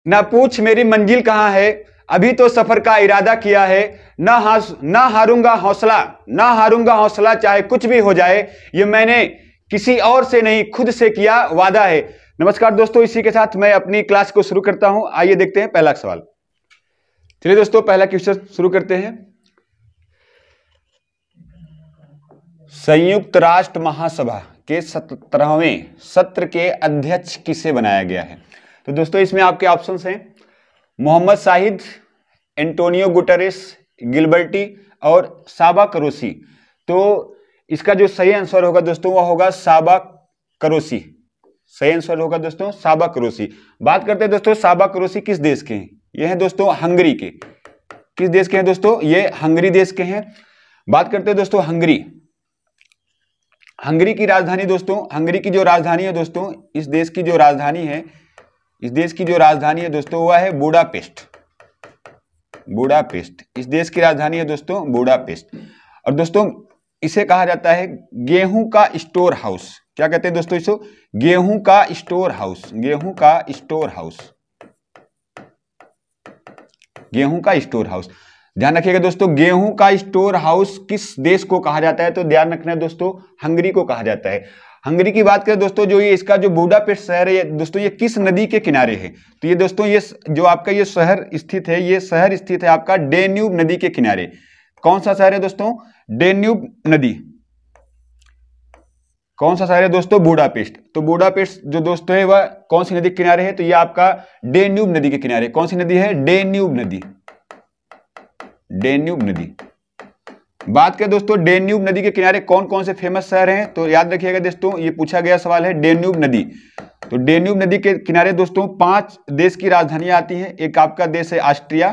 ना पूछ मेरी मंजिल कहाँ है, अभी तो सफर का इरादा किया है, ना हारूंगा हौसला चाहे कुछ भी हो जाए, ये मैंने किसी और से नहीं खुद से किया वादा है। नमस्कार दोस्तों, इसी के साथ मैं अपनी क्लास को शुरू करता हूं। आइए देखते हैं पहला सवाल। चलिए दोस्तों, पहला क्वेश्चन शुरू करते हैं। संयुक्त राष्ट्र महासभा के 17वें सत्र के अध्यक्ष किसे बनाया गया है? तो दोस्तों इसमें आपके ऑप्शंस हैं मोहम्मद शाहिद, एंटोनियो गुटेरेस, गिलबर्टी और साबा करोसी। तो इसका जो सही आंसर होगा दोस्तों वह होगा साबा करोसी। सही आंसर होगा दोस्तों साबा करोसी। बात करते हैं दोस्तों साबा करोसी किस देश के हैं? ये हैं दोस्तों हंगरी के। किस देश के हैं दोस्तों? ये हंगरी देश के हैं। बात करते हैं दोस्तों हंगरी की राजधानी दोस्तों, हंगरी की जो राजधानी है दोस्तों, इस देश की जो राजधानी है दोस्तों वह है बुडापेस्ट। इस देश की राजधानी है दोस्तों बुडापेस्ट। और दोस्तों इसे कहा जाता है गेहूं का स्टोर हाउस। क्या कहते हैं दोस्तों इसको? गेहूं का स्टोर हाउस। ध्यान रखिएगा दोस्तों, गेहूं का स्टोर हाउस किस देश को कहा जाता है? तो ध्यान रखना है दोस्तों, हंगरी को कहा जाता है। हंगरी की बात करें दोस्तों, जो ये इसका जो बुडापेस्ट शहर है दोस्तों, ये किस नदी के किनारे है? तो ये दोस्तों ये जो आपका ये शहर स्थित है, ये शहर स्थित है आपका डेन्यूब नदी के किनारे। कौन सा शहर है दोस्तों? डेन्यूब नदी। कौन सा शहर है दोस्तों? बुडापेस्ट। तो बुडापेस्ट जो दोस्तों है वह कौन सी नदी के किनारे है? तो ये आपका डेन्यूब नदी के किनारे। कौन सी नदी है? डेन्यूब नदी। बात करें दोस्तों डेन्यूब नदी के किनारे कौन कौन से फेमस शहर हैं, तो याद रखिएगा दोस्तों, ये पूछा गया सवाल है डेन्यूब नदी। तो डेन्यूब नदी के किनारे दोस्तों 5 देश की राजधानियां आती हैं। एक आपका देश है ऑस्ट्रिया।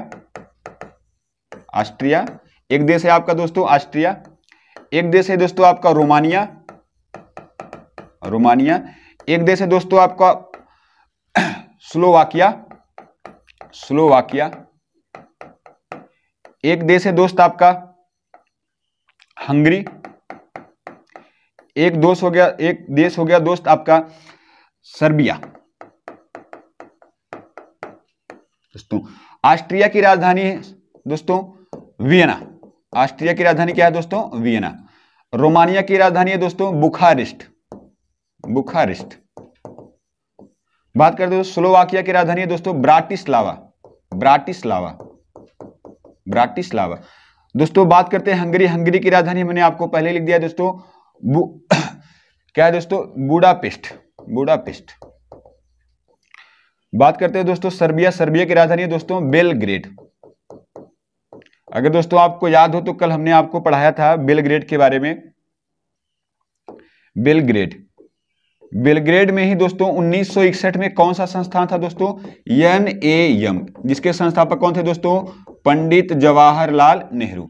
एक देश है आपका दोस्तों ऑस्ट्रिया। एक देश है दोस्तों आपका रोमानिया। एक देश है दोस्तों आपका स्लोवाकिया। एक देश है दोस्त आपका हंगरी। एक देश हो गया दोस्त आपका सर्बिया। दोस्तों ऑस्ट्रिया की राजधानी है दोस्तों वियना। ऑस्ट्रिया की राजधानी क्या है दोस्तों? वियना। रोमानिया की राजधानी है दोस्तों बुखारेस्ट। बात करते हैं स्लोवाकिया की राजधानी है दोस्तों ब्राटिस्लावा। दोस्तों बात करते हैं हंगरी की राजधानी मैंने आपको पहले लिख दिया दोस्तों क्या है दोस्तों? बुडापेस्ट। बात करते हैं दोस्तों सर्बिया की राजधानी है दोस्तों बेलग्रेड। अगर दोस्तों आपको याद हो तो कल हमने आपको पढ़ाया था बेलग्रेड के बारे में। बेलग्रेड में ही दोस्तों 1961 में कौन सा संस्थान था दोस्तों? NAM, जिसके संस्थापक कौन थे दोस्तों? पंडित जवाहरलाल नेहरू।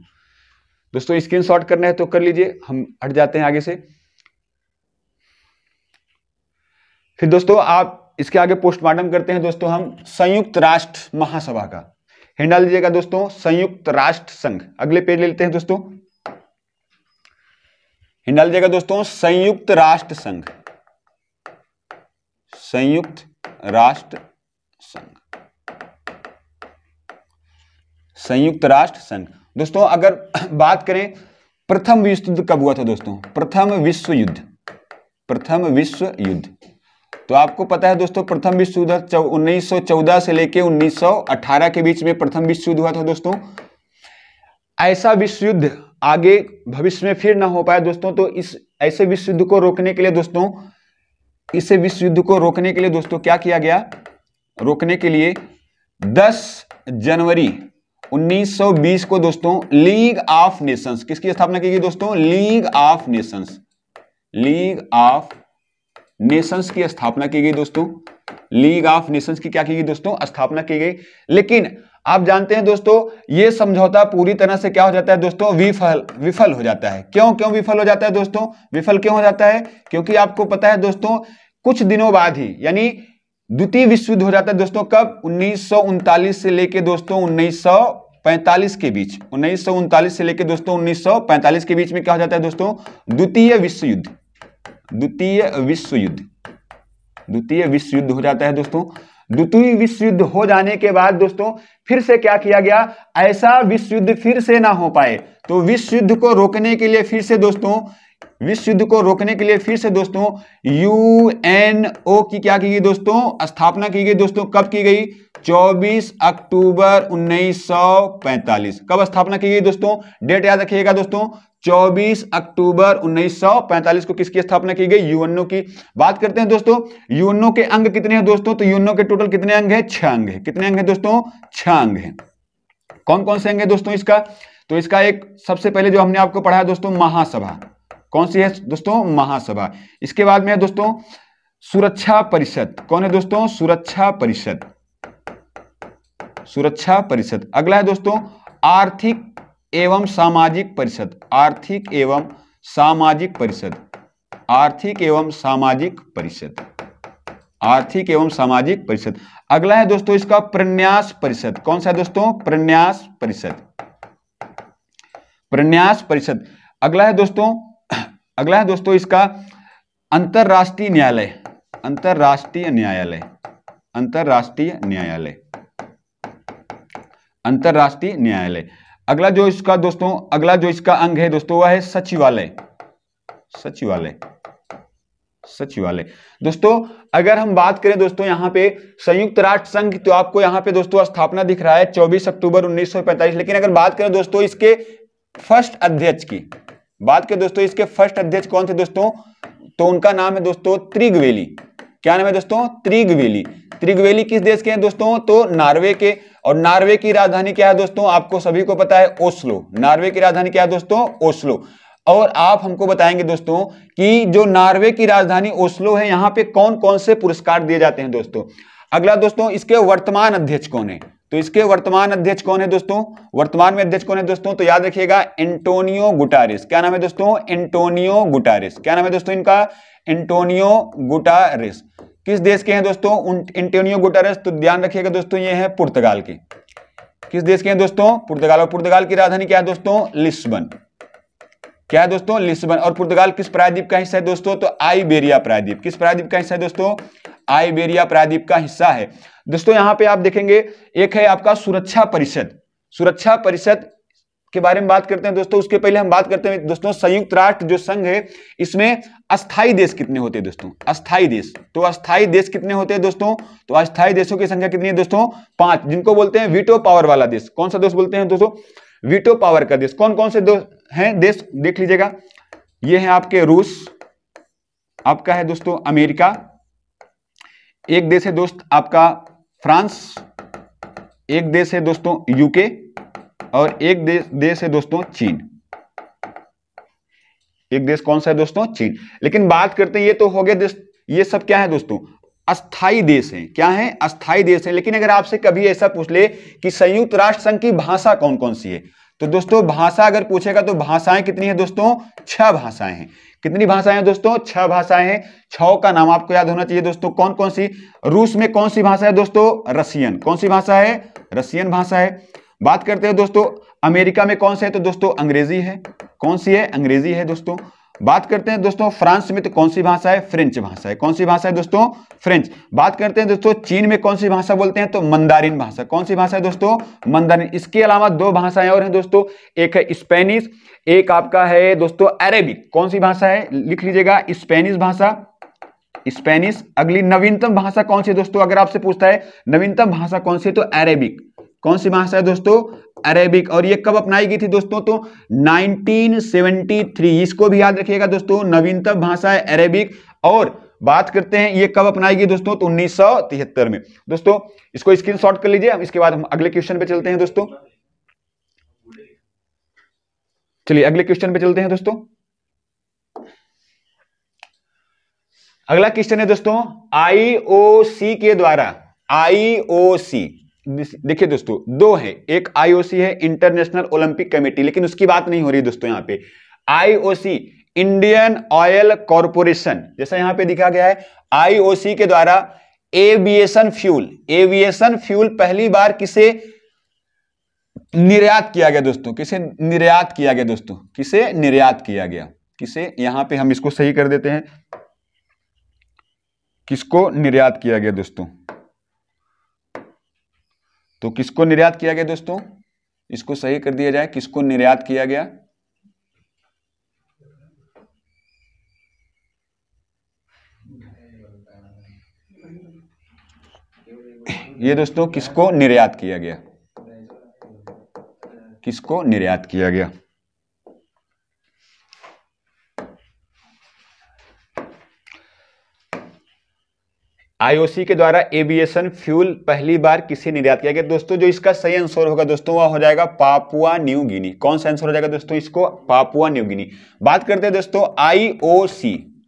दोस्तों स्क्रीनशॉट करना है तो कर लीजिए, हम हट जाते हैं आगे से। फिर दोस्तों आप इसके आगे पोस्टमार्टम करते हैं दोस्तों हम संयुक्त राष्ट्र महासभा का। हिंट डाल दीजिएगा दोस्तों संयुक्त राष्ट्र संघ। अगले पेज ले लेते हैं दोस्तों, हिंट डाल दीजिएगा दोस्तों संयुक्त राष्ट्र संघ। दोस्तों अगर बात करें प्रथम विश्व युद्ध कब हुआ था दोस्तों? प्रथम विश्व युद्ध। तो आपको पता है दोस्तों प्रथम विश्व युद्ध 1914 से लेके 1918 के बीच में प्रथम विश्व युद्ध हुआ था दोस्तों। ऐसा विश्व युद्ध आगे भविष्य में फिर ना हो पाए दोस्तों, तो इस ऐसे विश्व युद्ध को रोकने के लिए दोस्तों क्या किया गया? रोकने के लिए 10 जनवरी 1920 को दोस्तों लीग ऑफ नेशंस किसकी स्थापना की गई दोस्तों? लीग ऑफ नेशंस की स्थापना की गई दोस्तों। लीग ऑफ नेशंस की क्या की गई दोस्तों? स्थापना की गई। लेकिन आप जानते हैं दोस्तों यह समझौता पूरी तरह से क्या हो जाता है दोस्तों? विफल हो जाता है। क्यों विफल हो जाता है दोस्तों? विफल क्यों हो जाता है? क्योंकि आपको पता है दोस्तों कुछ दिनों बाद ही यानी द्वितीय विश्व युद्ध हो जाता है दोस्तों। कब? 1939 से लेके दोस्तों 1945 के बीच। 1939 से लेके दोस्तों 1945 के बीच में क्या हो जाता है दोस्तों? द्वितीय विश्व युद्ध हो जाता है दोस्तों। द्वितीय विश्व युद्ध हो जाने के बाद दोस्तों फिर से क्या किया गया, ऐसा विश्व युद्ध फिर से ना हो पाए, तो विश्व युद्ध को रोकने के लिए फिर से दोस्तों, विश्व युद्ध को रोकने के लिए फिर से दोस्तों यूएनओ की क्या की गई दोस्तों, स्थापना की गई दोस्तों। कब की गई, 24 अक्टूबर 1945। कब स्थापना की गई दोस्तों, डेट याद रखिएगा दोस्तों, 24 अक्टूबर 1945 को किसकी स्थापना की गई, यूएनओ की। बात करते हैं दोस्तों यूएनओ के अंग कितने हैं दोस्तों, तो यूएनओ के टोटल कितने अंग है, 6 अंग है। कितने अंग है दोस्तों, 6 अंग है। कौन कौन से अंग है दोस्तों इसका, तो इसका एक सबसे पहले जो हमने आपको पढ़ा है दोस्तों महासभा, कौन सी है दोस्तों, महासभा। इसके बाद में है दोस्तों सुरक्षा परिषद, कौन है दोस्तों, सुरक्षा परिषद, सुरक्षा परिषद। अगला है दोस्तों आर्थिक एवं सामाजिक परिषद, आर्थिक एवं सामाजिक परिषद, आर्थिक एवं सामाजिक परिषद, आर्थिक एवं सामाजिक परिषद। अगला है दोस्तों इसका प्रन्यास परिषद, कौन सा है दोस्तों, प्रन्यास परिषद, प्रन्यास परिषद। अगला है दोस्तों इसका अंतरराष्ट्रीय न्यायालय, अंतरराष्ट्रीय न्यायालय, अंतरराष्ट्रीय न्यायालय, अंतरराष्ट्रीय न्यायालय। अगला जो इसका दोस्तों, अगला जो इसका अंग है दोस्तों वह है सचिवालय, सचिवालय, सचिवालय। दोस्तों अगर हम बात करें दोस्तों यहाँ पे संयुक्त राष्ट्र संघ, तो आपको यहाँ पे दोस्तों स्थापना दिख रहा है 24 अक्टूबर 1945। लेकिन अगर बात करें दोस्तों इसके फर्स्ट अध्यक्ष की, बात करें दोस्तों इसके फर्स्ट अध्यक्ष कौन थे दोस्तों, तो उनका नाम है दोस्तों त्रिगवेली। क्या नाम है दोस्तों, त्रिगवेली। त्रिगवेली किस देश के हैं दोस्तों, तो नॉर्वे के। और नॉर्वे की राजधानी क्या है दोस्तों, आपको सभी को पता है ओस्लो। नॉर्वे की राजधानी क्या है दोस्तों, ओस्लो। और आप हमको बताएंगे दोस्तों कि जो नॉर्वे की राजधानी ओस्लो है, यहां पे कौन कौन से पुरस्कार दिए जाते हैं दोस्तों। अगला दोस्तों इसके वर्तमान अध्यक्ष कौन है, तो इसके वर्तमान अध्यक्ष कौन है दोस्तों, वर्तमान में अध्यक्ष कौन है दोस्तों, तो याद रखिएगा एंटोनियो गुटारेस। क्या नाम है दोस्तों, एंटोनियो गुटारेस। क्या नाम है दोस्तों इनका, एंटोनियो गुटारेस। किस देश के हैं दोस्तों एंटोनियो गुटारेस, तो ध्यान रखिएगा दोस्तों ये है पुर्तगाल के। किस देश के हैं दोस्तों, पुर्तगाल। और पुर्तगाल की राजधानी क्या है दोस्तों, लिस्बन। क्या है दोस्तों, लिस्बन। और पुर्तगाल किस प्रायद्वीप का हिस्सा है दोस्तों, तो आइबेरिया प्रायद्वीप। किस प्रायद्वीप का हिस्सा है दोस्तों, आइबेरिया प्रायद्वीप का हिस्सा है दोस्तों। यहां पे आप देखेंगे एक है आपका सुरक्षा परिषद। सुरक्षा परिषद के बारे में बात करते हैं दोस्तों, उसके पहले हम बात करते हैं दोस्तों संयुक्त राष्ट्र जो संघ है, इसमें अस्थाई देश कितने होते हैं दोस्तों, अस्थाई देश। तो अस्थाई देश कितने होते हैं दोस्तों, तो अस्थाई देशों की संख्या कितनी है दोस्तों, 5, जिनको बोलते हैं वीटो पावर वाला देश। कौन सा देश बोलते हैं दोस्तों, वीटो पावर का देश। कौन कौन से हैं देश, देख लीजिएगा। ये है आपके रूस, आपका है दोस्तों अमेरिका, एक देश है दोस्त आपका फ्रांस, एक देश है दोस्तों यूके, और एक देश है दोस्तों चीन। एक देश कौन सा है दोस्तों, चीन। लेकिन बात करते हैं, ये तो हो गया देश, ये सब क्या है दोस्तों, अस्थाई देश हैं। क्या है, अस्थाई देश है। लेकिन अगर आपसे कभी ऐसा पूछ ले कि संयुक्त राष्ट्र संघ की भाषा कौन कौन सी है, तो दोस्तों भाषा अगर पूछेगा तो भाषाएं कितनी है दोस्तों, 6 भाषाएं हैं। कितनी भाषाएं हैं दोस्तों, 6 भाषाएं हैं। 6 का नाम आपको याद होना चाहिए दोस्तों, कौन कौन सी। रूस में कौन सी भाषा है दोस्तों, रसियन। कौन सी भाषा है, रसियन भाषा है। बात करते हैं दोस्तों अमेरिका में कौन से है, तो दोस्तों अंग्रेजी है। कौन सी है, अंग्रेजी है दोस्तों। बात करते हैं दोस्तों फ्रांस में तो कौन सी भाषा है, फ्रेंच भाषा है। कौन सी भाषा है दोस्तों, फ्रेंच। बात करते हैं दोस्तों चीन में कौन सी भाषा बोलते हैं, तो मंदारिन भाषा। कौन सी भाषा है दोस्तों, मंदारिन। इसके अलावा 2 भाषाएं और हैं दोस्तों, एक है स्पेनिश, एक आपका है दोस्तों अरेबिक। कौन सी भाषा है, लिख लीजिएगा, स्पेनिश भाषा, स्पेनिश। अगली नवीनतम भाषा कौन सी दोस्तों, अगर आपसे पूछता है नवीनतम भाषा कौन सी, तो अरेबिक। कौन सी भाषा है दोस्तों, अरेबिक। और ये कब अपनाई गई थी दोस्तों, तो 1973। इसको भी याद रखिएगा दोस्तों, नवीनतम भाषा है अरेबिक। और बात करते हैं ये कब अपनाई गई दोस्तों, तो 1973 में। दोस्तों इसको स्क्रीनशॉट कर लीजिए, इसके बाद हम अगले क्वेश्चन पे चलते हैं दोस्तों। चलिए अगले क्वेश्चन पे चलते हैं दोस्तों। अगला क्वेश्चन है दोस्तों आईओसी के द्वारा, आईओसी देखिए दोस्तों 2 है, एक आईओसी है इंटरनेशनल ओलंपिक कमेटी, लेकिन उसकी बात नहीं हो रही दोस्तों यहाँ पे। आईओसी इंडियन ऑयल कॉर्पोरेशन, जैसा यहां पे दिखा गया है, आईओसी के द्वारा एविएशन फ्यूल, एविएशन फ्यूल पहली बार किसे निर्यात किया गया दोस्तों, किसे निर्यात किया गया दोस्तों, किसे निर्यात किया गया, किसे, यहां पे हम इसको सही कर देते हैं, किसको निर्यात किया गया दोस्तों, तो किसको निर्यात किया गया दोस्तों, इसको सही कर दिया जाए, किसको निर्यात किया गया, ये दोस्तों किसको निर्यात किया गया, किसको निर्यात किया गया। आईओसी के द्वारा एविएशन फ्यूल पहली बार किसे निर्यात किया गया दोस्तों, जो इसका सही आंसर होगा दोस्तों वह हो जाएगा पापुआ न्यू गिनी। कौन सा आंसर हो जाएगा दोस्तों, इसको पापुआ न्यू गिनी। बात करते हैं दोस्तों आईओसी,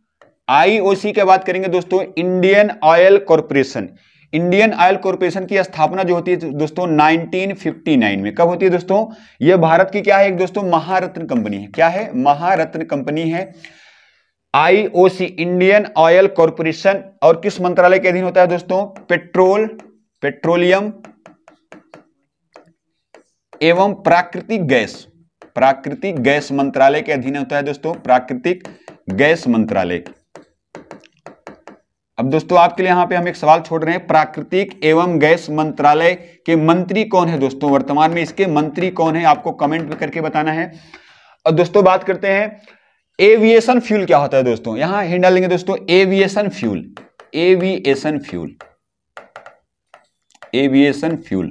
आईओसी की बात करेंगे दोस्तों, Indian oil corporation. Indian oil corporation की स्थापना जो होती है दोस्तों 1959 में। कब होती है दोस्तों, यह भारत की क्या है एक दोस्तों महारत्न कंपनी है। क्या है, महारत्न कंपनी है आईओसी, इंडियन ऑयल कॉर्पोरेशन। और किस मंत्रालय के अधीन होता है दोस्तों, पेट्रोलियम एवं प्राकृतिक गैस मंत्रालय के अधीन होता है दोस्तों, प्राकृतिक गैस मंत्रालय। अब दोस्तों आपके लिए यहां पे हम एक सवाल छोड़ रहे हैं, प्राकृतिक एवं गैस मंत्रालय के मंत्री कौन है दोस्तों, वर्तमान में इसके मंत्री कौन है, आपको कमेंट में करके बताना है। और दोस्तों बात करते हैं एविएशन फ्यूल क्या होता है दोस्तों, यहां हिंट डालेंगे दोस्तों aviation fuel, aviation fuel, aviation fuel,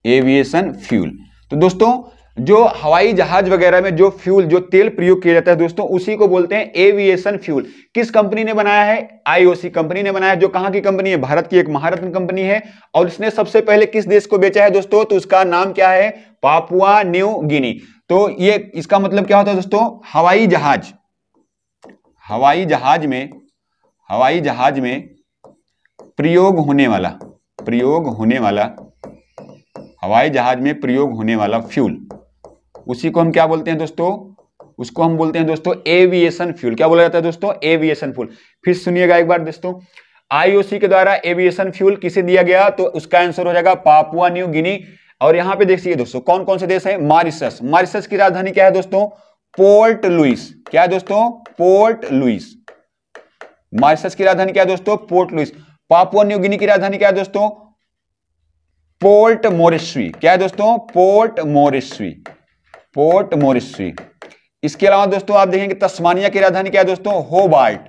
aviation fuel. तो दोस्तों जो हवाई जहाज वगैरह में जो फ्यूल, जो तेल प्रयोग किया जाता है दोस्तों, उसी को बोलते हैं एविएशन फ्यूल। किस कंपनी ने बनाया है, आईओसी कंपनी ने बनाया, जो कहां की कंपनी है, भारत की एक महारत्न कंपनी है। और इसने सबसे पहले किस देश को बेचा है दोस्तों, तो उसका नाम क्या है, पापुआ न्यू गिनी। तो ये इसका मतलब क्या होता है दोस्तों, हवाई जहाज में प्रयोग होने वाला फ्यूल, उसी को हम क्या बोलते हैं दोस्तों, उसको हम बोलते हैं दोस्तों एविएशन फ्यूल। क्या बोला जाता है दोस्तों, एविएशन फ्यूल। फिर सुनिएगा एक बार दोस्तों, आईओसी के द्वारा एविएशन फ्यूल किसे दिया गया, तो उसका आंसर हो जाएगा पापुआ न्यू गिनी। और यहां पे देखिए दोस्तों कौन कौन से देश हैं, मॉरिशस। मॉरिशस की राजधानी क्या है दोस्तों, पोर्ट लुइस। क्या है दोस्तों, पोर्ट लुइस। मॉरिशस की राजधानी क्या है दोस्तों, Port Louis. Papua New Guinea की राजधानी क्या है दोस्तों, पोर्ट मोरिस्वी। क्या है दोस्तों, पोर्ट मोरिस्वी, पोर्ट मोरिस्वी। इसके अलावा दोस्तों आप देखेंगे तस्मानिया की राजधानी क्या है दोस्तों, होबार्ट।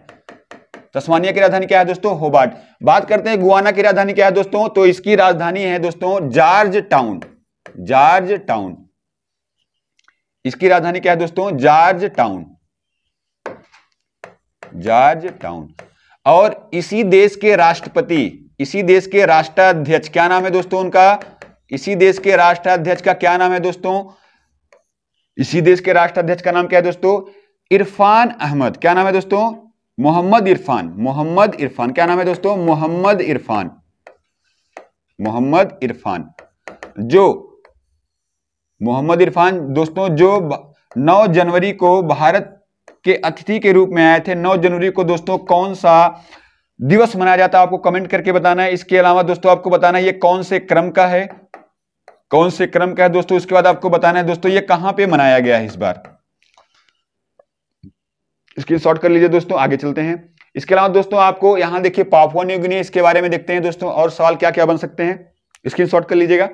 तस्मानिया की राजधानी क्या है दोस्तों, होबार्ट। बात करते हैं गुआना की राजधानी क्या है दोस्तों, तो इसकी राजधानी है दोस्तों जॉर्ज टाउन, जॉर्ज टाउन। इसकी राजधानी क्या है दोस्तों, जॉर्ज टाउन, जॉर्ज टाउन। और इसी देश के राष्ट्रपति, इसी देश के राष्ट्राध्यक्ष क्या नाम है दोस्तों उनका, इसी देश के राष्ट्राध्यक्ष का क्या नाम है दोस्तों, इसी देश के राष्ट्राध्यक्ष का नाम क्या है दोस्तों, इरफान अहमद। क्या नाम है दोस्तों, मोहम्मद इरफान, मोहम्मद इरफान। क्या नाम है दोस्तों, मोहम्मद इरफान, मोहम्मद इरफान। जो मोहम्मद इरफान दोस्तों जो 9 जनवरी को भारत के अतिथि के रूप में आए थे। 9 जनवरी को दोस्तों कौन सा दिवस मनाया जाता है, आपको कमेंट करके बताना है। इसके अलावा दोस्तों आपको बताना है ये कौन से क्रम का है, कौन से क्रम का है दोस्तों। इसके बाद आपको बताना है दोस्तों ये कहां पे मनाया गया है इस बार। स्क्रीनशॉट कर लीजिए दोस्तों, आगे चलते हैं। इसके अलावा दोस्तों आपको यहां देखिए पापुआ न्यू गिनी, इसके बारे में देखते हैं दोस्तों और सवाल क्या क्या बन सकते हैं, स्क्रीनशॉट कर लीजिएगा।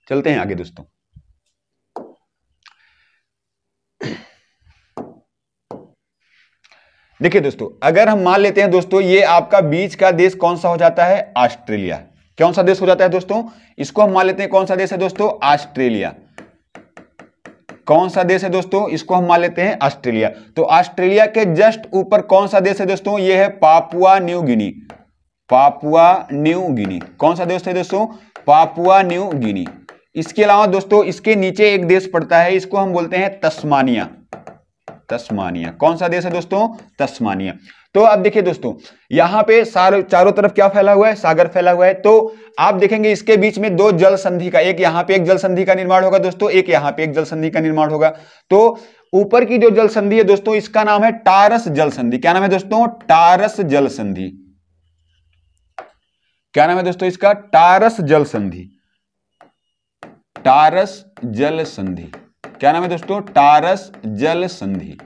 चलते हैं आगे दोस्तों। देखिए दोस्तों अगर हम मान लेते हैं दोस्तों ये आपका बीच का देश कौन सा हो जाता है, ऑस्ट्रेलिया। कौन सा देश हो जाता है दोस्तों, इसको हम मान लेते हैं कौन सा देश है दोस्तों, ऑस्ट्रेलिया। कौन सा देश है दोस्तों, इसको हम मान लेते हैं ऑस्ट्रेलिया। तो ऑस्ट्रेलिया के जस्ट ऊपर कौन सा देश है दोस्तों, ये है पापुआ न्यू गिनी, पापुआ न्यू गिनी। कौन सा देश है दोस्तों, पापुआ न्यू गिनी। इसके अलावा दोस्तों इसके नीचे एक देश पड़ता है, इसको हम बोलते हैं तस्मानिया, तस्मानिया। कौन सा देश है दोस्तों, तस्मानिया। तो अब देखिए दोस्तों यहां पे चारों तरफ क्या फैला हुआ है, सागर फैला हुआ है। तो आप देखेंगे इसके बीच में 2 जल संधि का, एक यहां पे एक जल संधि का निर्माण होगा दोस्तों, एक यहां पे एक जल संधि का निर्माण होगा। तो ऊपर की जो जल संधि है दोस्तों इसका नाम है टारस जल संधि। क्या नाम है दोस्तों, टारस जल संधि। क्या नाम है दोस्तों इसका, टारस जल संधि, टारस जल संधि। क्या नाम है दोस्तों, टारस जल संधि,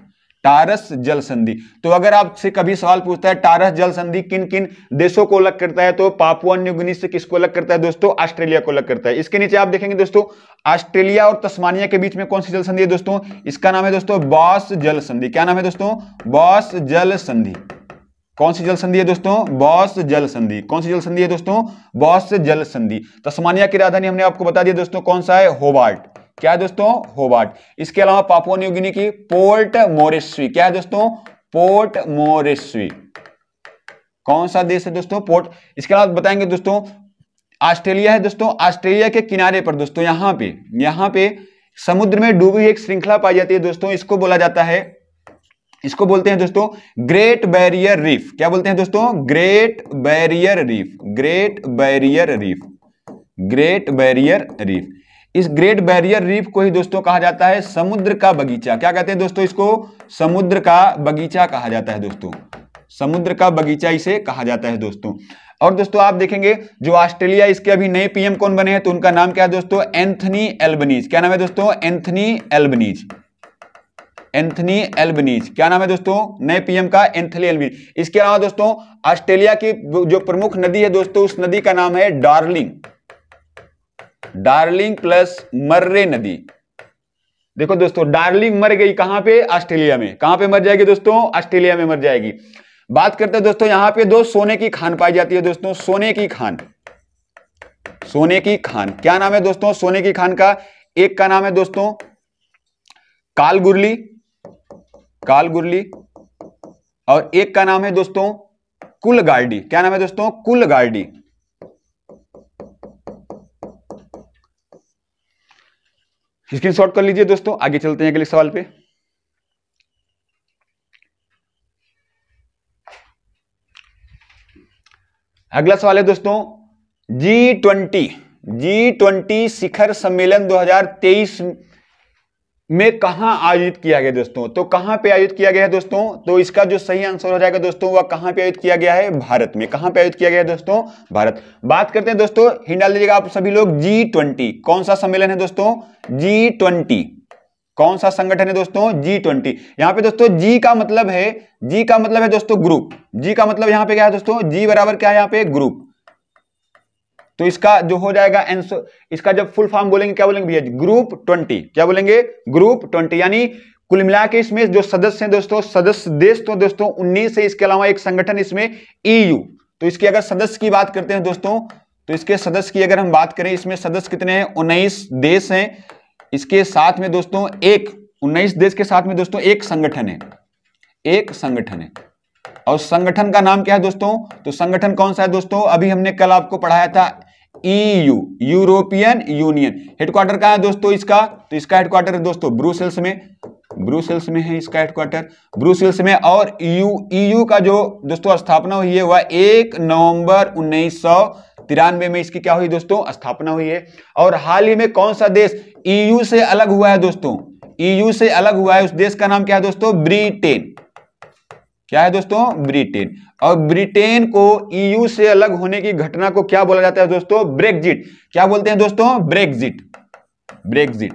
टारस जल संधि। तो अगर आपसे कभी सवाल पूछता है टारस जल संधि किन किन देशों को अलग करता है, तो पापुआ न्यू गिनी से किसको अलग करता है दोस्तों? ऑस्ट्रेलिया को अलग करता है। इसके नीचे आप देखेंगे दोस्तों ऑस्ट्रेलिया और तस्मानिया के बीच में कौन सी जल संधि है दोस्तों? इसका नाम है दोस्तों बॉस जल संधि। क्या नाम है दोस्तों? बॉस जल संधि। कौन सी जल संधि है दोस्तों? बॉस जल संधि। कौन सी जल संधि है दोस्तों? बॉस जल संधि। तस्मानिया की राजधानी हमने आपको बता दिया दोस्तों कौन सा है? होबार्ट। क्या है दोस्तों? होबार्ट। इसके अलावा पापुआ न्यू गिनी की पोर्ट मोरेस्वी। क्या है दोस्तों? Port Moresby. कौन सा देश है दोस्तों? पोर्ट। इसके अलावा बताएंगे दोस्तों ऑस्ट्रेलिया है दोस्तों, ऑस्ट्रेलिया के किनारे पर दोस्तों यहां पे समुद्र में डूबी एक श्रृंखला पाई जाती है दोस्तों, इसको बोला जाता है, इसको बोलते हैं दोस्तों ग्रेट बैरियर रीफ। क्या बोलते हैं दोस्तों? Great barrier reef. Great barrier reef. Great barrier reef. इस ग्रेट बैरियर रीफ को ही दोस्तों कहा जाता है समुद्र का बगीचा। क्या कहते हैं दोस्तों? इसको समुद्र का बगीचा कहा जाता है दोस्तों। समुद्र का बगीचा इसे कहा जाता है दोस्तों। और दोस्तों आप देखेंगे जो ऑस्ट्रेलिया, इसके अभी नए पीएम कौन बने हैं, तो उनका नाम क्या है दोस्तों? Anthony Albanese. क्या नाम है दोस्तों? Anthony Albanese. Anthony Albanese. क्या नाम है दोस्तों नए पीएम का? Anthony Albanese. इसके अलावा दोस्तों ऑस्ट्रेलिया की जो प्रमुख नदी है दोस्तों, उस नदी का नाम है डार्लिंग। डार्लिंग प्लस मर्रे नदी। देखो दोस्तों डार्लिंग मर गई कहां पे? ऑस्ट्रेलिया में। कहां पे मर जाएगी दोस्तों? ऑस्ट्रेलिया में मर जाएगी। बात करते हैं दोस्तों यहां पे दो सोने की खान पाई जाती है दोस्तों, सोने की खान। सोने की खान। क्या नाम है दोस्तों सोने की खान का? एक का नाम है दोस्तों कालगुरली, कालगुरली, और एक का नाम है दोस्तों कुलगार्डी। क्या नाम है दोस्तों? कुलगार्डी। स्क्रीनशॉट कर लीजिए दोस्तों। आगे चलते हैं अगले सवाल पे। अगला सवाल है दोस्तों G20 शिखर सम्मेलन 2023 में कहां आयोजित किया गया दोस्तों? तो कहां पे आयोजित किया गया है दोस्तों? तो इसका जो सही आंसर हो जाएगा दोस्तों वह कहां पे आयोजित किया गया है? भारत में। कहां पे आयोजित किया गया है दोस्तों? भारत। बात करते हैं दोस्तों, हिंट डाल दीजिएगा आप सभी लोग, G20 कौन सा सम्मेलन है दोस्तों? G20 कौन सा संगठन है दोस्तों? G20। यहां पे दोस्तों G का मतलब है दोस्तों ग्रुप। G का मतलब यहां पे क्या है दोस्तों? G बराबर क्या है यहां पे? ग्रुप। तो इसका जो हो जाएगा आंसर, इसका जब फुल फॉर्म बोलेंगे क्या बोलेंगे भैया? ग्रुप 20। क्या बोलेंगे? ग्रुप 20। यानी कुल मिला के इसमें जो सदस्य हैं दोस्तों, सदस्य देश तो दोस्तों 19 है, इसके अलावा एक संगठन इसमें EU। तो इसके अगर सदस्य की बात करते हैं दोस्तों, तो इसके सदस्य की अगर हम बात करें, इसमें सदस्य कितने हैं? 19 देश हैं। इसके साथ में दोस्तों 19 देश के साथ में दोस्तों एक संगठन है, एक संगठन है। और संगठन का नाम क्या है दोस्तों? तो संगठन कौन सा है दोस्तों? अभी हमने कल आपको पढ़ाया था EU, यूरोपियन यूनियन। हेडक्वार्टर कहां है दोस्तों इसका? तो इसका हेडक्वार्टर है दोस्तों ब्रुसेल्स में। ब्रुसेल्स में है इसका हेडक्वार्टर, ब्रुसेल्स में। और EU का जो दोस्तों स्थापना हुई है वह 1 नवंबर 1993 में इसकी क्या हुई दोस्तों? स्थापना हुई है। और हाल ही में कौन सा देश EU से अलग हुआ है दोस्तों? EU से अलग हुआ है, उस देश का नाम क्या है दोस्तों? ब्रिटेन। क्या है दोस्तों? ब्रिटेन। और ब्रिटेन को EU से अलग होने की घटना को क्या बोला जाता है दोस्तों? ब्रेक्जिट। क्या बोलते हैं दोस्तों? ब्रेक्जिट। ब्रेक्जिट।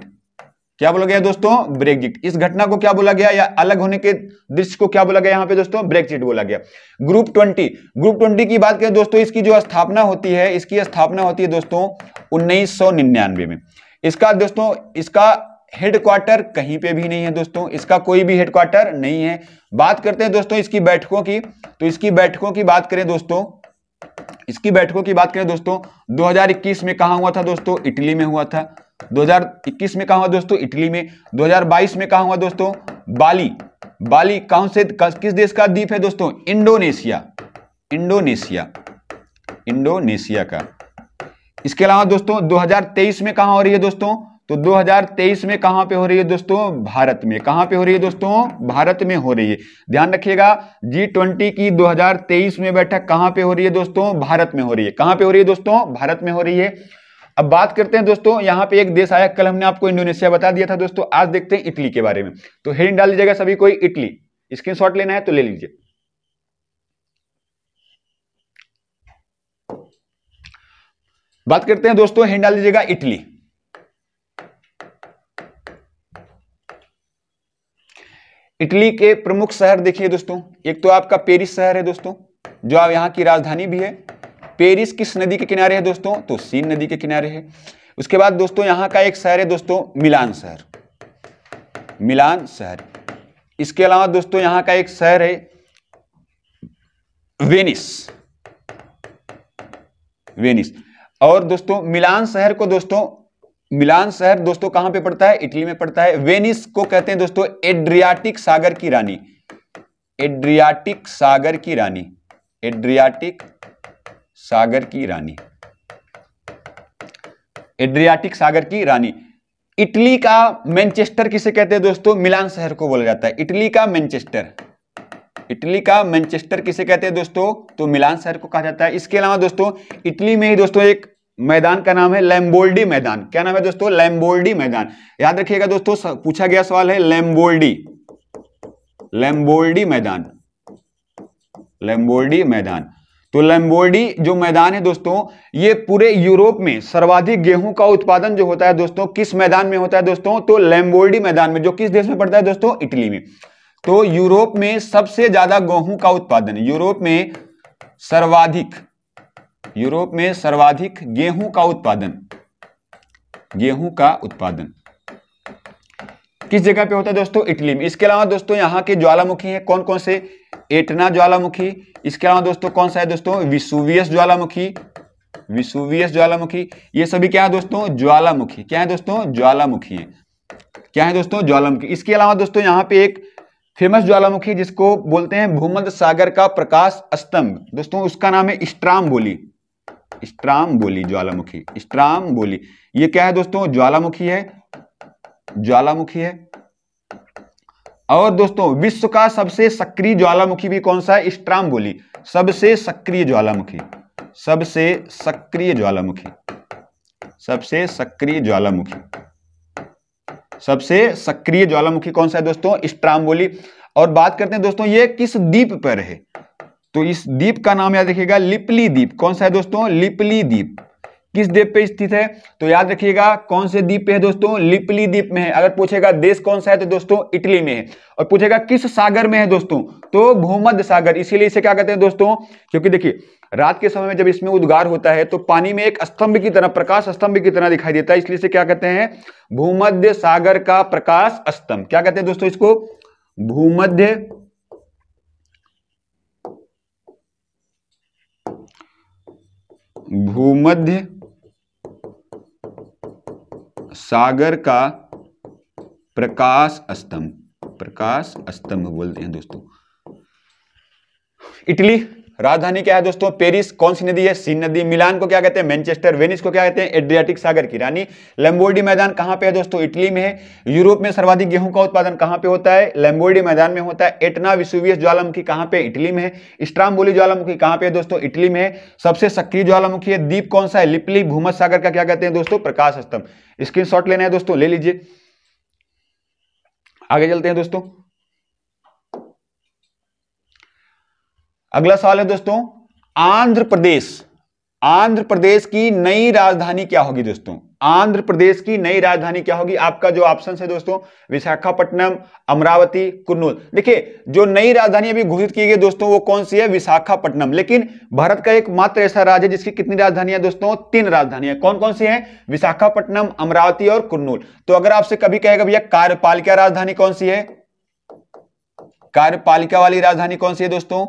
क्या बोला गया दोस्तों? ब्रेक्जिट। इस घटना को क्या बोला गया, या अलग होने के दृश्य को क्या बोला गया यहां पे दोस्तों? ब्रेक्जिट बोला गया। ग्रुप 20 की बात करें दोस्तों, इसकी जो स्थापना होती है, इसकी स्थापना होती है दोस्तों 1999 में। इसका दोस्तों इसका हेडक्वार्टर कहीं पे भी नहीं है दोस्तों, इसका कोई भी हेडक्वार्टर नहीं है। बात करते हैं दोस्तों इसकी बैठकों की, तो इसकी बैठकों की बात करें दोस्तों, इसकी बैठकों की बात करें दोस्तों, 2021 में कहां हुआ था दोस्तों? इटली में हुआ था। 2021 में कहां हुआ दोस्तों? इटली में। 2022 में कहां हुआ दोस्तों? बाली। बाली कौन से किस देश का द्वीप है दोस्तों? इंडोनेशिया। इंडोनेशिया। इंडोनेशिया का। इसके अलावा दोस्तों 2023 में कहां हो रही है दोस्तों? तो 2023 में कहां पे हो रही है दोस्तों? भारत में। कहां पे हो रही है दोस्तों? भारत में हो रही है। ध्यान रखिएगा G20 की 2023 में बैठक कहां पे हो रही है दोस्तों? भारत में हो रही है। कहां पे हो रही है दोस्तों? भारत में हो रही है। अब बात करते हैं दोस्तों, यहां पे एक देश आया, कल हमने आपको इंडोनेशिया बता दिया था दोस्तों। आज देखते हैं इटली के बारे में। तो हेडिंग डाल लीजिएगा सभी कोई, इटली। स्क्रीनशॉट लेना है तो ले लीजिए। बात करते हैं दोस्तों, हेडिंग डाल लीजिएगा इटली। इटली के प्रमुख शहर देखिए दोस्तों, एक तो आपका पेरिस शहर है दोस्तों, जो आप यहाँ की राजधानी भी है। पेरिस किस नदी के किनारे है दोस्तों? तो सीन नदी के किनारे है। उसके बाद दोस्तों यहाँ का एक शहर है दोस्तों मिलान शहर, मिलान शहर। इसके अलावा दोस्तों यहाँ का एक शहर है वेनिस, वेनिस। और दोस्तों मिलान शहर को दोस्तों, मिलान शहर दोस्तों कहां पे पड़ता है? इटली में पड़ता है। वेनिस को कहते हैं दोस्तों एड्रियाटिक सागर की रानी, एड्रियाटिक सागर की रानी, एड्रियाटिक सागर की रानी, एड्रियाटिक सागर की रानी। इटली का मैनचेस्टर किसे कहते हैं दोस्तों? मिलान शहर को बोला जाता है इटली का मैनचेस्टर, इटली का मैनचेस्टर किसे कहते हैं दोस्तों? तो मिलान शहर को कहा जाता है। इसके अलावा दोस्तों इटली में ही दोस्तों एक मैदान का नाम है लैम्बोर्डी मैदान। क्या नाम है दोस्तों? लैम्बोर्डी मैदान। याद रखिएगा दोस्तों, पूछा गया सवाल है लैम्बोर्डी, लैम्बोर्डी मैदान, लैम्बोर्डी मैदान। तो लैम्बोर्डी जो मैदान है दोस्तों, ये पूरे यूरोप में सर्वाधिक गेहूं का उत्पादन जो होता है दोस्तों, किस मैदान में होता है दोस्तों? तो लैम्बोर्डी मैदान में, जो किस देश में पड़ता है दोस्तों? इटली में। तो यूरोप में सबसे ज्यादा गेहूं का उत्पादन, यूरोप में सर्वाधिक, यूरोप में सर्वाधिक गेहूं का उत्पादन, गेहूं का उत्पादन किस जगह पे होता है दोस्तों? इटली में। इसके अलावा दोस्तों यहाँ के ज्वालामुखी हैं, कौन कौन से? एटना ज्वालामुखी। इसके अलावा दोस्तों कौन सा है दोस्तों? विसुवियस ज्वालामुखी, विसुवियस ज्वालामुखी। ये सभी क्या है दोस्तों? ज्वालामुखी। क्या है दोस्तों? ज्वालामुखी है। क्या है दोस्तों? ज्वालामुखी। इसके अलावा दोस्तों यहाँ पे एक फेमस ज्वालामुखी जिसको बोलते हैं भूमध्य सागर का प्रकाश स्तंभ दोस्तों, उसका नाम है स्ट्राम्बोली, स्ट्राम्बोली ज्वालामुखी, स्ट्राम्बोली। ये क्या है दोस्तों? ज्वालामुखी है, ज्वालामुखी है। और दोस्तों विश्व का सबसे सक्रिय ज्वालामुखी भी कौन सा है? स्ट्राम्बोली, सबसे सक्रिय ज्वालामुखी, सबसे सक्रिय ज्वालामुखी, सबसे सक्रिय ज्वालामुखी, सबसे सक्रिय ज्वालामुखी कौन सा है दोस्तों? स्ट्राम्बोली। और बात करते हैं दोस्तों ये किस द्वीप पर है, तो इस द्वीप का नाम याद रखिएगा लिपली द्वीप। कौन सा है दोस्तों? लिपली द्वीप। किस द्वीप पे स्थित है? तो याद रखिएगा कौन से द्वीप पे है दोस्तों? लिपली द्वीप में है। अगर पूछेगा देश कौन सा है तो दोस्तों इटली में है। और पूछेगा किस सागर में है दोस्तों, तो भूमध्य सागर। इसीलिए इसे क्या कहते हैं दोस्तों? क्योंकि देखिए रात के समय में जब इसमें उद्गार होता है तो पानी में एक स्तंभ की तरह, प्रकाश स्तंभ की तरह दिखाई देता है, इसलिए इसे क्या कहते हैं? भूमध्य सागर का प्रकाश स्तंभ। क्या कहते हैं दोस्तों इसको? भूमध्य भूमध्य सागर का प्रकाश स्तंभ, प्रकाश स्तंभ बोलते हैं दोस्तों। इटली राजधानी क्या है दोस्तों? पेरिस। कौन सी नदी है? सीन नदी। मिलान को क्या कहते हैं? मैनचेस्टर। वेनिस को क्या कहते हैं? एड्रियाटिक सागर की रानी। लैम्बोर्डी मैदान कहां पे है दोस्तों? इटली में है। यूरोप में सर्वाधिक गेहूं का उत्पादन कहां पे होता है? लैम्बोर्डी मैदान में होता है। एटना विसुवियस ज्वालामुखी कहां पे? इटली में है। स्ट्राम्बोली ज्वालामुखी कहां पे है दोस्तों? इटली में है। सबसे सक्रिय ज्वालामुखी है। द्वीप कौन सा है? लिपली। भूमध्य सागर का क्या कहते हैं दोस्तों? प्रकाश स्तंभ। स्क्रीनशॉट लेना है दोस्तों, ले लीजिए। आगे चलते हैं दोस्तों। अगला सवाल है दोस्तों आंध्र प्रदेश, आंध्र प्रदेश की नई राजधानी क्या होगी दोस्तों? आंध्र प्रदेश की नई राजधानी क्या होगी? आपका जो ऑप्शन है दोस्तों विशाखापट्टनम, अमरावती, कुर्नूल। देखिए जो नई राजधानी अभी घोषित की गई दोस्तों वो कौन सी है? विशाखापट्टनम। लेकिन भारत का एकमात्र ऐसा राज्य है जिसकी कितनी राजधानियां दोस्तों? 3 राजधानियां। कौन कौन सी है? विशाखापट्टनम, अमरावती और कुर्नूल। तो अगर आपसे कभी कहेगा भैया कार्यपालिका राजधानी कौन सी है, कार्यपालिका वाली राजधानी कौन सी है दोस्तों,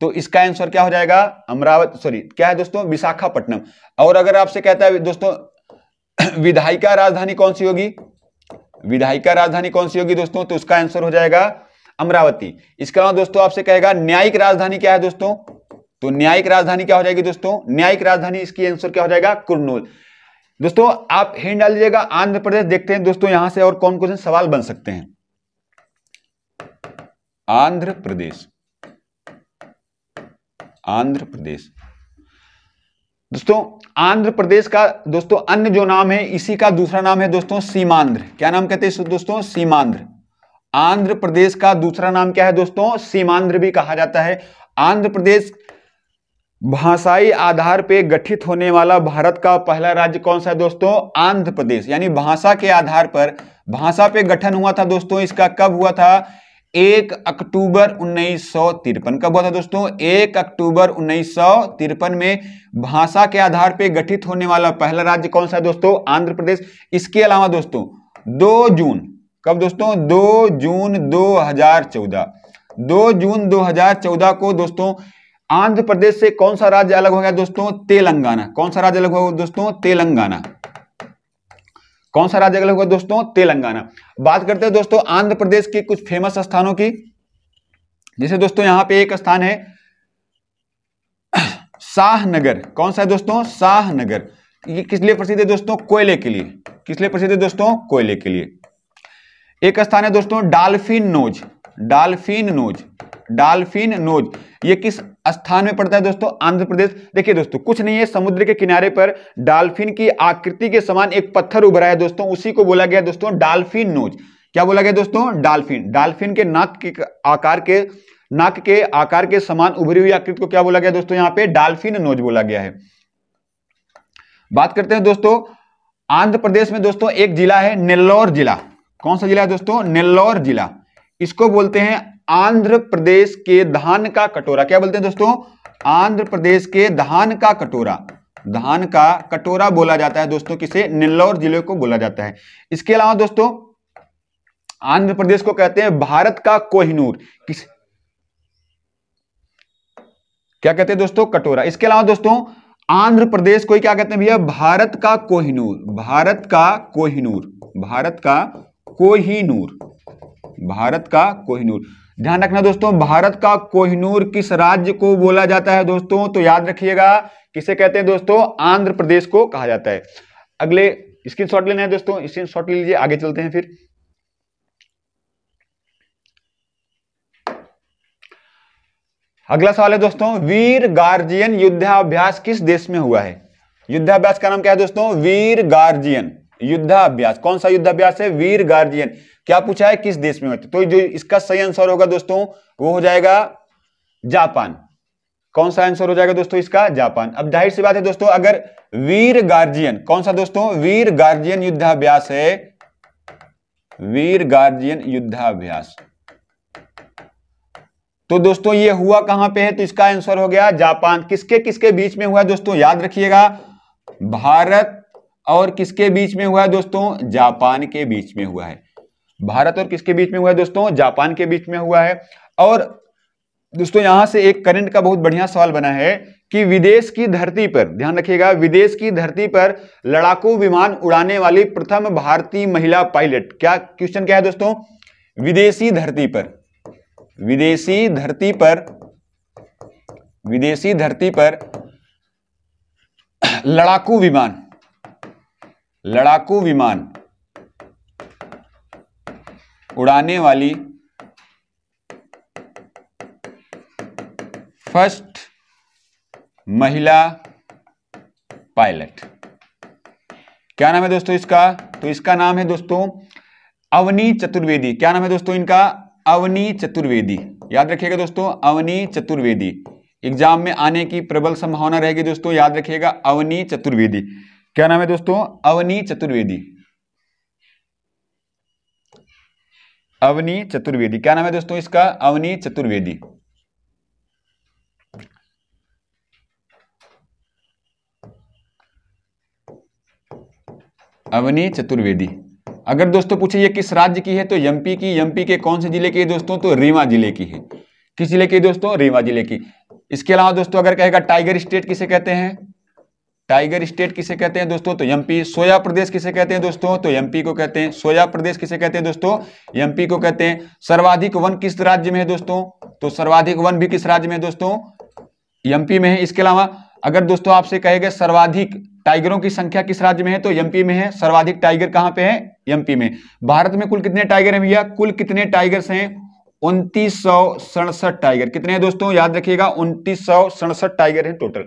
तो इसका आंसर क्या हो जाएगा? अमरावती, सॉरी क्या है दोस्तों? विशाखापट्टनम। और अगर आपसे कहता है दोस्तों विधायिका राजधानी कौन सी होगी, विधायिका राजधानी कौन सी होगी दोस्तों, तो उसका आंसर हो जाएगा अमरावती। इसके अलावा दोस्तों आपसे कहेगा न्यायिक राजधानी क्या है दोस्तों, तो न्यायिक राजधानी क्या हो जाएगी दोस्तों? न्यायिक राजधानी इसकी आंसर क्या हो जाएगा? कुर्नूल। दोस्तों आप हिंट डाल दीजिएगा आंध्र प्रदेश। देखते हैं दोस्तों यहां से और कौन कौन से सवाल बन सकते हैं। आंध्र प्रदेश, आंध्र प्रदेश दोस्तों, आंध्र प्रदेश का दोस्तों अन्य जो नाम है इसी का दूसरा नाम है दोस्तों सीमांध्र। क्या नाम कहते हैं दोस्तों? सीमांध्र। आंध्र प्रदेश का दूसरा नाम क्या है दोस्तों? सीमांध्र भी कहा जाता है। आंध्र प्रदेश भाषाई आधार पे गठित होने वाला भारत का पहला राज्य कौन सा है दोस्तों? आंध्र प्रदेश। यानी भाषा के आधार पर, भाषा पे गठन हुआ था दोस्तों। इसका कब हुआ था? 1 अक्टूबर 1953। कब हुआ था दोस्तों? 1 अक्टूबर 1953 में भाषा के आधार पर गठित होने वाला पहला राज्य कौन सा है दोस्तों? आंध्र प्रदेश। इसके अलावा दोस्तों 2 जून, कब दोस्तों? 2 जून 2014, 2 जून 2014 को दोस्तों आंध्र प्रदेश से कौन सा राज्य अलग हो गया दोस्तों? तेलंगाना। कौन सा राज्य अलग हुआ दोस्तों? तेलंगाना। कौन सा राज्य अलग हुआ दोस्तों? तेलंगाना। बात करते हैं दोस्तों आंध्र प्रदेश के कुछ फेमस स्थानों की। जैसे दोस्तों यहां पे एक स्थान है शाहनगर। कौन सा है दोस्तों? शाहनगर। ये किस लिए प्रसिद्ध है दोस्तों? कोयले के लिए। किस लिए प्रसिद्ध है दोस्तों? कोयले के लिए। एक स्थान है दोस्तों डाल्फिन नोज। डाल्फिन नोज, डाल्फिन नोज, ये किस स्थान में पड़ता है दोस्तों? आंध्र प्रदेश। देखिए दोस्तों कुछ नहीं है, समुद्र के किनारे पर डाल्फिन की आकृति के समान एक पत्थर उभरा है दोस्तों, उसी को बोला गया दोस्तों डाल्फिन नोज। क्या बोला गया दोस्तों? डाल्फिन। डाल्फिन के नाक के आकार के समान उभरी हुई आकृति को क्या बोला गया दोस्तों? यहां पे डाल्फिन नोज बोला गया है। बात करते हैं दोस्तों आंध्र प्रदेश में दोस्तों एक जिला है नेल्लौर जिला। कौन सा जिला है दोस्तों? नेल्लौर जिला। इसको बोलते हैं आंध्र प्रदेश के धान का कटोरा। क्या बोलते हैं दोस्तों? आंध्र प्रदेश के धान का कटोरा। धान का कटोरा बोला जाता है दोस्तों किसे? नेल्लौर जिले को बोला जाता है। इसके अलावा दोस्तों आंध्र प्रदेश को कहते हैं भारत का कोहिनूर। किस क्या कहते हैं दोस्तों? कटोरा। इसके अलावा दोस्तों आंध्र प्रदेश को क्या कहते हैं भैया? भारत का कोहिनूर। भारत का कोहिनूर। भारत का कोहिनूर। भारत का कोहिनूर। ध्यान रखना दोस्तों भारत का कोहिनूर किस राज्य को बोला जाता है दोस्तों? तो याद रखिएगा किसे कहते हैं दोस्तों? आंध्र प्रदेश को कहा जाता है। अगले स्क्रीनशॉट लेना है दोस्तों, स्क्रीनशॉट ले लीजिए, आगे चलते हैं फिर। अगला सवाल है दोस्तों वीर गार्जियन युद्धाभ्यास किस देश में हुआ है? युद्धाभ्यास का नाम क्या है दोस्तों? वीर गार्जियन युद्धाभ्यास। कौन सा युद्धाभ्यास है? वीर गार्जियन। क्या पूछा है? किस देश में हुआ? तो जो इसका सही आंसर होगा दोस्तों वो हो जाएगा जापान। कौन सा आंसर हो जाएगा दोस्तों इसका? जापान। अब जाहिर सी बात है दोस्तों अगर वीर गार्जियन, कौन सा दोस्तों? वीर गार्जियन युद्धाभ्यास है, वीर गार्जियन युद्धाभ्यास, तो दोस्तों ये हुआ कहां पे है? तो इसका आंसर हो गया जापान। किसके किसके बीच में हुआ है दोस्तों? याद रखिएगा भारत और किसके बीच में हुआ है दोस्तों? जापान के बीच में हुआ है। भारत और किसके बीच में हुआ है दोस्तों? जापान के बीच में हुआ है। और दोस्तों यहां से एक करंट का बहुत बढ़िया सवाल बना है कि विदेश की धरती पर, ध्यान रखिएगा, विदेश की धरती पर लड़ाकू विमान उड़ाने वाली प्रथम भारतीय महिला पायलट, क्या क्वेश्चन क्या है दोस्तों? विदेशी धरती पर, विदेशी धरती पर, विदेशी धरती पर लड़ाकू विमान, लड़ाकू विमान उड़ाने वाली फर्स्ट महिला पायलट, क्या नाम है दोस्तों इसका? तो इसका नाम है दोस्तों अवनी चतुर्वेदी। क्या नाम है दोस्तों इनका? अवनी चतुर्वेदी। याद रखिएगा दोस्तों अवनी चतुर्वेदी। एग्जाम में आने की प्रबल संभावना रहेगी दोस्तों, याद रखिएगा अवनी चतुर्वेदी। क्या नाम है दोस्तों? अवनी चतुर्वेदी। अवनी चतुर्वेदी। क्या नाम है दोस्तों इसका? अवनी चतुर्वेदी। अवनी चतुर्वेदी। अगर दोस्तों पूछे ये किस राज्य की है तो एमपी की। एमपी के कौन से जिले की है दोस्तों? तो रीवा जिले की है। किस जिले की दोस्तों? रीवा जिले की। इसके अलावा दोस्तों अगर कहेगा टाइगर स्टेट किसे कहते हैं? टाइगर स्टेट किसे कहते हैं दोस्तों? तो एमपी। सोया प्रदेश किसे कहते हैं दोस्तों? तो एमपी को कहते हैं। सोया प्रदेश किसे कहते हैं दोस्तों? एमपी को कहते हैं। सर्वाधिक वन किस राज्य में है दोस्तों? तो सर्वाधिक वन भी किस राज्य में है दोस्तों? एमपी में है। इसके अलावा अगर दोस्तों आपसे कहेगा सर्वाधिक टाइगरों की संख्या किस राज्य में है? तो एमपी में है। सर्वाधिक टाइगर कहां पे है? एमपी में। भारत में कुल कितने टाइगर हैं भैया? कुल कितने टाइगर्स हैं? 2967 टाइगर। कितने हैं दोस्तों? याद रखिएगा 2967 टाइगर हैं टोटल।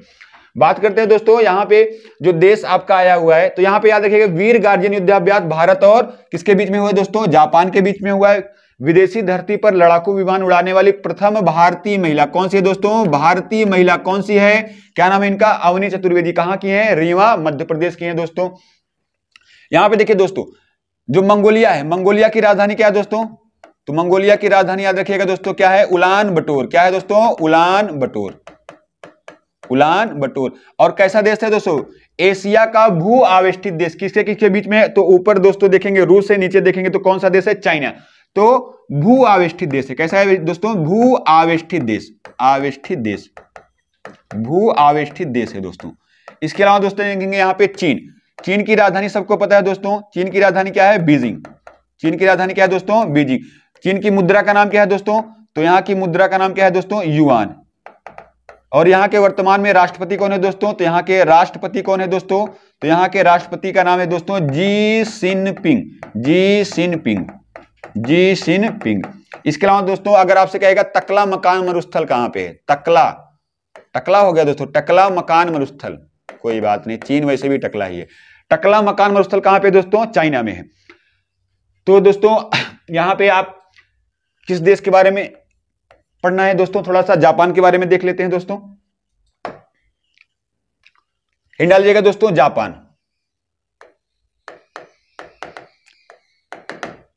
बात करते हैं दोस्तों यहाँ पे जो देश आपका आया हुआ है, तो यहाँ पे याद रखिएगा वीर गार्जियन युद्धाभ्यास भारत और किसके बीच में हुआ है दोस्तों? जापान के बीच में हुआ है। विदेशी धरती पर लड़ाकू विमान उड़ाने वाली प्रथम भारतीय महिला कौन सी है दोस्तों? भारतीय महिला कौन सी है? क्या नाम है इनका? अवनी चतुर्वेदी। कहां की है? रीवा मध्य प्रदेश की है दोस्तों। यहां पे देखिए दोस्तों जो मंगोलिया है, मंगोलिया की राजधानी क्या है दोस्तों? तो मंगोलिया की राजधानी याद रखिएगा दोस्तों क्या है, उलान बटोर। क्या है दोस्तों, उलान बटोर, उलान बटोर। और कैसा देश है दोस्तों, एशिया का भू आवेष्टित देश। किसके किसके बीच में, तो ऊपर दोस्तों देखेंगे रूस है, नीचे देखेंगे तो कौन सा देश है, चाइना। तो भू आवेष्टित देश है। कैसा है दोस्तों, भू आवेष्टित देश, आवेष्टित देश, भू आवेष्टित देश है दोस्तों। इसके अलावा दोस्तों देखेंगे यहाँ पे चीन। चीन की राजधानी सबको पता है दोस्तों, चीन की राजधानी क्या है, बीजिंग। चीन की राजधानी क्या है दोस्तों, बीजिंग। चीन की मुद्रा का नाम क्या है दोस्तों, तो यहाँ की मुद्रा का नाम क्या है दोस्तों, युआन। और यहाँ के वर्तमान में राष्ट्रपति कौन है दोस्तों, तो यहाँ के राष्ट्रपति कौन है दोस्तों, तो यहाँ के राष्ट्रपति का नाम है दोस्तों जी सिनपिंग, जी सिनपिंग, जी सिनपिंग। इसके अलावा दोस्तों अगर आपसे कहेगा टकला मकान मरुस्थल कहां पे है, टकला, टकला हो गया दोस्तों, टकला मकान मरुस्थल, कोई बात नहीं, चीन वैसे भी टकला ही है। टकला मकान मरुस्थल कहां पे दोस्तों, चाइना में है। तो दोस्तों यहां पे आप किस देश के बारे में पढ़ना है दोस्तों, थोड़ा सा जापान के बारे में देख लेते हैं दोस्तों। हिंट डाल लीजिएगा दोस्तों, जापान।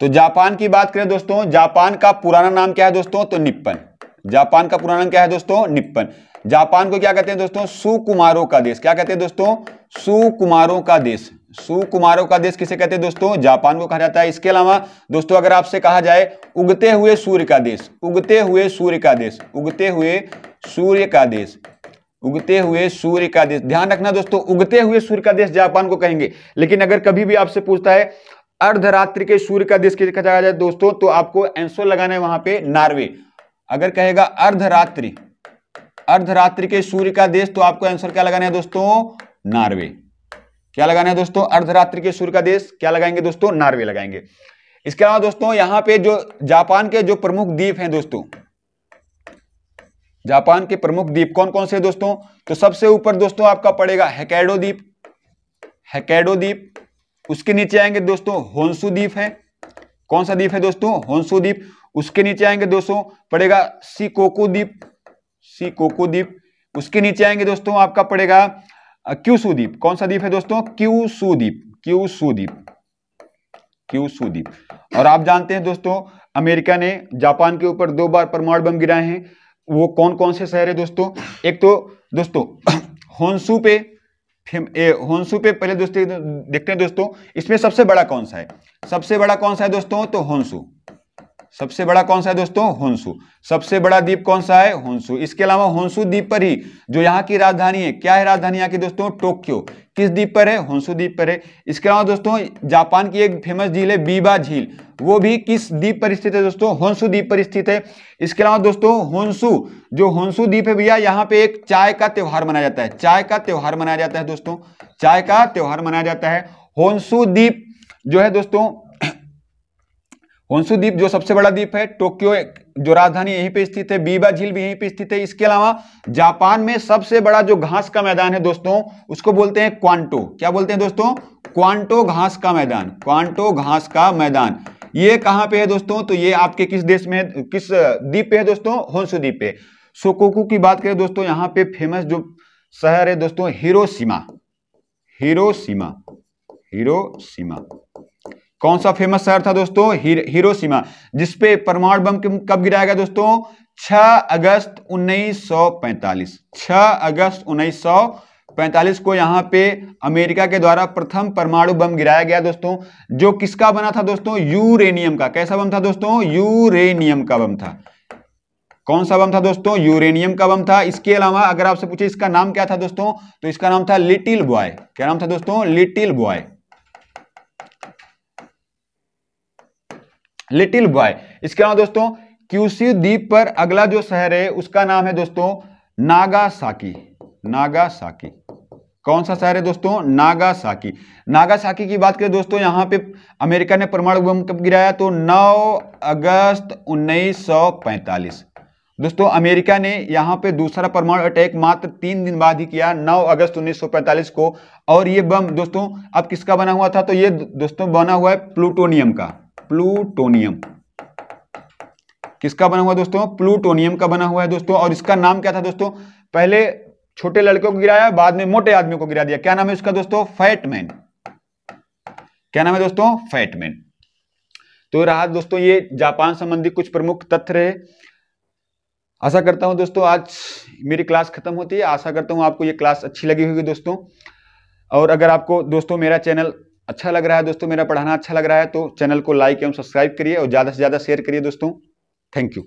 तो जापान की बात करें दोस्तों, जापान का पुराना नाम क्या है दोस्तों, तो निप्पन। जापान का पुराना नाम क्या है दोस्तों, निप्पन। जापान को क्या कहते हैं दोस्तों, सुकुमारों का देश। क्या कहते हैं दोस्तों, सुकुमारों का देश। सुकुमारों का देश किसे कहते हैं दोस्तों, जापान को कहा जाता है। इसके अलावा दोस्तों अगर आपसे कहा जाए उगते हुए सूर्य का देश, उगते हुए सूर्य का देश, उगते हुए सूर्य का देश, उगते हुए सूर्य का देश, ध्यान रखना दोस्तों, उगते हुए सूर्य का देश जापान को कहेंगे। लेकिन अगर कभी भी आपसे पूछता है अर्धरात्रि के सूर्य का देश किसे कहा जाए दोस्तों, तो आपको आंसर लगाना है वहां पे नॉर्वे। अगर कहेगा अर्धरात्रि, अर्धरात्रि के सूर्य का देश, तो आपको आंसर क्या लगाना है दोस्तों, नॉर्वे। क्या लगाना है दोस्तों, अर्धरात्रि के सूर्य का देश क्या लगाएंगे दोस्तों, नॉर्वे लगाएंगे। इसके अलावा दोस्तों यहां पे जो जापान के जो प्रमुख द्वीप हैं दोस्तों, जापान के प्रमुख द्वीप कौन कौन से दोस्तों, तो सबसे ऊपर दोस्तों आपका पड़ेगा होक्काइडो द्वीप, होक्काइडो द्वीप। उसके नीचे आएंगे दोस्तों होन्शु द्वीप है। कौन सा द्वीप है दोस्तों, होन्शु द्वीप। उसके नीचे आएंगे दोस्तों पड़ेगा शिकोकु द्वीप, शिकोकु द्वीप। उसके नीचे आएंगे दोस्तों आपका पड़ेगा क्यूशु द्वीप। कौन सा द्वीप है दोस्तों, क्यूशु द्वीप, क्यूशु द्वीप, क्यूशु द्वीप। और आप जानते हैं दोस्तों अमेरिका ने जापान के ऊपर 2 बार परमाणु बम गिराए हैं। वो कौन कौन से शहर है दोस्तों, एक तो दोस्तों होन्शु पे, होन्शु पे पहले दोस्तों देखते हैं दोस्तों, इसमें सबसे बड़ा कौन सा है, सबसे बड़ा कौन सा है दोस्तों, तो होन्शु। सबसे बड़ा कौन सा है दोस्तों, होन्शु। सबसे बड़ा द्वीप कौन सा है, होन्शु। इसके अलावा होन्शु द्वीप पर ही जो यहाँ की राजधानी है, क्या है राजधानी यहाँ की दोस्तों, टोक्यो। किस द्वीप पर है, होन्शु द्वीप पर है। इसके अलावा दोस्तों जापान की एक फेमस झील है बीबा झील, वो भी किस द्वीप पर स्थित है दोस्तों, होन्शु द्वीप पर स्थित है। इसके अलावा दोस्तों होन्शु, जो होन्शु द्वीप है भैया, यहाँ पे एक चाय का त्योहार मनाया जाता है, चाय का त्योहार मनाया जाता है दोस्तों, चाय का त्योहार मनाया जाता है। होन्शु द्वीप जो है दोस्तों, होन्शु द्वीप जो सबसे बड़ा द्वीप है, टोक्यो जो राजधानी यहीं पे स्थित है, बीबा झील भी यहीं पे स्थित है। इसके अलावा जापान में सबसे बड़ा जो घास का मैदान है दोस्तों, उसको बोलते हैं क्वांटो। क्या बोलते हैं दोस्तों, क्वांटो घास का मैदान, क्वांटो घास का मैदान। ये कहां पे है दोस्तों, तो ये आपके किस देश में, किस द्वीप पे है दोस्तों, होन्शु द्वीप पे। शोकोकु की बात करें दोस्तों, यहाँ पे फेमस जो शहर है दोस्तों, हिरोशिमा, हिरोशिमा, हिरोशिमा। कौन सा फेमस शहर था दोस्तों, हिरोशिमा, जिसपे परमाणु बम कब गिराया गया दोस्तों, 6 अगस्त 1945, 6 अगस्त 1945 को यहां पे अमेरिका के द्वारा प्रथम परमाणु बम गिराया गया दोस्तों, जो किसका बना था दोस्तों, यूरेनियम का। कैसा बम था दोस्तों, यूरेनियम का बम था। कौन सा बम था दोस्तों, यूरेनियम का बम था। इसके अलावा अगर आपसे पूछे इसका नाम क्या था दोस्तों, तो इसका नाम था लिटिल बॉय। क्या नाम था दोस्तों, लिटिल बॉय, लिटिल बॉय। इसके अलावा दोस्तों क्यूशु द्वीप पर अगला जो शहर है उसका नाम है दोस्तों नागासाकी, नागासाकी। कौन सा शहर है दोस्तों, नागासाकी। नागासाकी की बात करें दोस्तों, यहां पे अमेरिका ने परमाणु बम कब गिराया, तो 9 अगस्त 1945। दोस्तों अमेरिका ने यहां पे दूसरा परमाणु अटैक मात्र 3 दिन बाद ही किया, 9 अगस्त 1945 को। और ये बम दोस्तों अब किसका बना हुआ था, तो ये दोस्तों बना हुआ है प्लूटोनियम का, प्लूटोनियम। किसका बना हुआ दोस्तों, प्लूटोनियम का बना हुआ है दोस्तों। और इसका नाम क्या था दोस्तों, पहले छोटे लड़कों को गिराया, बाद में मोटे आदमियों को गिरा दिया। क्या नाम है उसका दोस्तों, फैटमैन। क्या नाम है दोस्तों, फैटमैन। तो रहा दोस्तों ये जापान संबंधी कुछ प्रमुख तथ्य रहे। आशा करता हूं दोस्तों आज मेरी क्लास खत्म होती है, आशा करता हूं आपको ये क्लास अच्छी लगी होगी दोस्तों। और अगर आपको दोस्तों मेरा चैनल अच्छा लग रहा है दोस्तों, मेरा पढ़ाना अच्छा लग रहा है, तो चैनल को लाइक एवं सब्सक्राइब करिए और ज़्यादा से ज़्यादा शेयर करिए दोस्तों। Thank you.